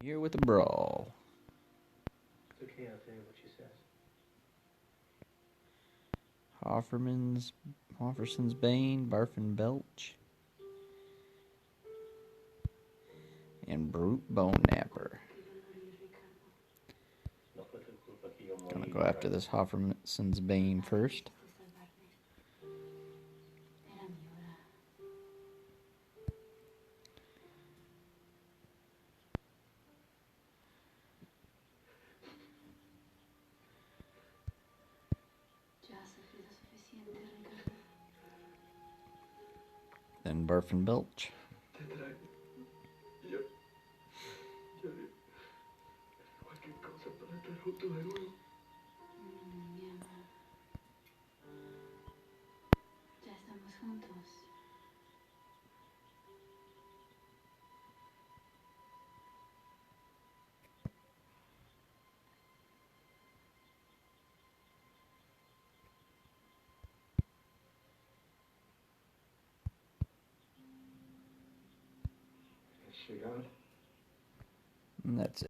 Here with a brawl. It's okay, I'll tell you what she says. Hofferson's Bane, Barfin Belch, and Brute Bone Napper. Gonna go after this Hofferson's Bane first. Then Barfin Belch. Yo haré cualquier cosa para estar juntos de nuevo. Mi amor, ya estamos juntos. Has llegado. And that's it.